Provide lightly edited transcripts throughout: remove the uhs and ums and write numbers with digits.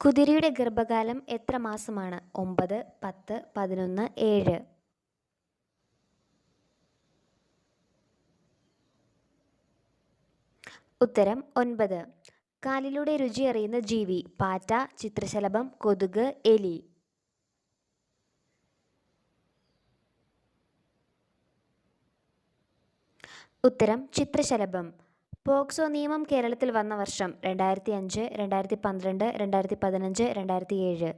കുതിരയുടെ ഗർഭകാലം എത്ര മാസമാണ്? 9, 10, 11, 7. ഉത്തരം 9. കാലിലൂടെ രുചി അറിയുന്ന ജീവി: പാറ്റ, ചിത്രശലഭം, കൊതുക്, എലി. ഉത്തരം ചിത്രശലഭം. പോക്സോ നിയമം കേരളത്തിൽ വന്ന വർഷം: 2005, 2012, 2015, 2007.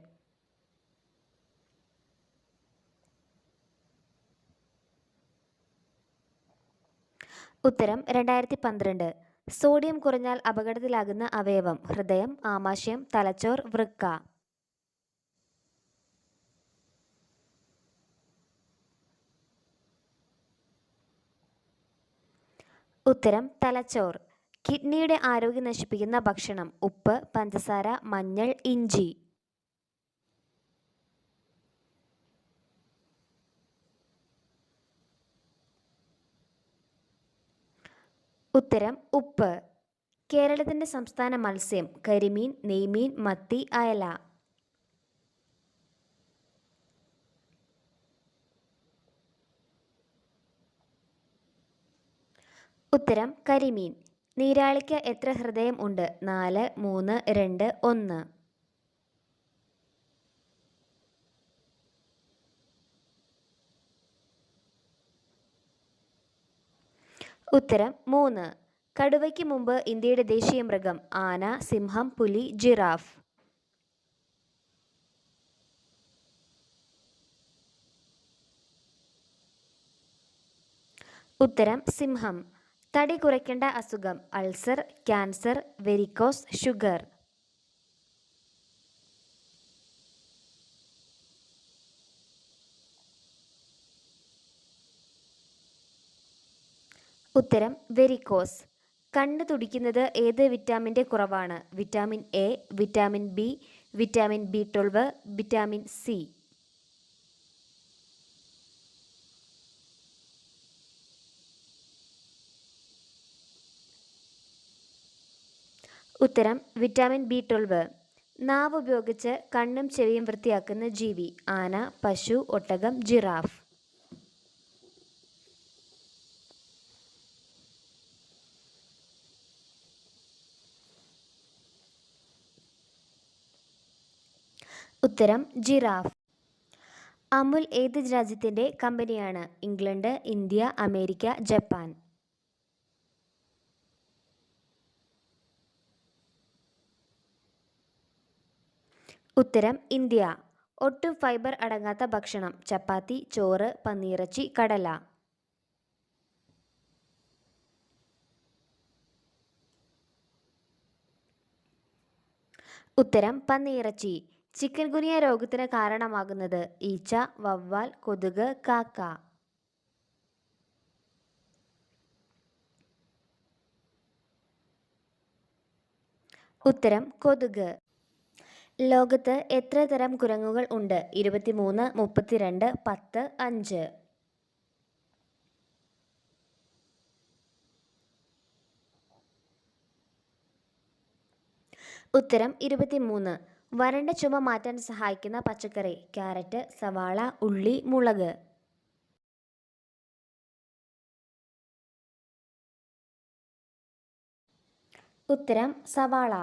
ഉത്തരം 2012. സോഡിയം കുറഞ്ഞാൽ അപകടത്തിലാകുന്ന അവയവം: ഹൃദയം, ആമാശയം, തലച്ചോർ, വൃക്ക. ഉത്തരം തലച്ചോർ. കിഡ്നിയുടെ ആരോഗ്യം നശിപ്പിക്കുന്ന ഭക്ഷണം: ഉപ്പ്, പഞ്ചസാര, മഞ്ഞൾ, ഇഞ്ചി. ഉത്തരം ഉപ്പ്. കേരളത്തിന്റെ സംസ്ഥാന മത്സ്യം: കരിമീൻ, നെയ്മീൻ, മത്തി, അയല. ഉത്തരം കരിമീൻ. നീരാളിക്ക് എത്ര ഹൃദയം ഉണ്ട്? 4, 3, 2, 1. ഉത്തരം 3. കടുവയ്ക്ക് മുമ്പ് ഇന്ത്യയുടെ ദേശീയ മൃഗം: ആന, സിംഹം, പുലി, ജിറാഫ്. ഉത്തരം സിംഹം. തടി കുറയ്ക്കേണ്ട അസുഖം: അൾസർ, ക്യാൻസർ, വെരിക്കോസ്, ഷുഗർ. ഉത്തരം വെരിക്കോസ്. കണ്ണ് തുടിക്കുന്നത് ഏത് വിറ്റാമിൻ്റെ കുറവാണ്? Vitamin A, vitamin B, vitamin B12, vitamin C. ഉത്തരം വിറ്റാമിൻ B12. നാവ് ഉപയോഗിച്ച് കണ്ണും ചെവിയും വൃത്തിയാക്കുന്ന ജീവി: ആന, പശു, ഒട്ടകം, ജിറാഫ്. ഉത്തരം ജിറാഫ്. അമുൽ ഏത് രാജ്യത്തിൻ്റെ കമ്പനിയാണ്? England, India, America, Japan. ഉത്തരം ഇന്ത്യ. ഒട്ടും ഫൈബർ അടങ്ങാത്ത ഭക്ഷണം: ചപ്പാത്തി, ചോറ്, പന്നിയിറച്ചി, കടല. ഉത്തരം പന്നിയിറച്ചി. ചിക്കൻ ഗുനിയ രോഗത്തിന് കാരണമാകുന്നത്: ഈച്ച, വവ്വാൽ, കൊതുക്, കാക്ക. ഉത്തരം കൊതുക്. ലോകത്ത് എത്ര തരം കുരങ്ങുകൾ ഉണ്ട്? 23, 32, 10, 5. ഉത്തരം 23. വരണ്ട ചുമ മാറ്റാൻ സഹായിക്കുന്ന പച്ചക്കറി: ക്യാരറ്റ്, സവാള, ഉള്ളി, മുളക്. ഉത്തരം സവാള.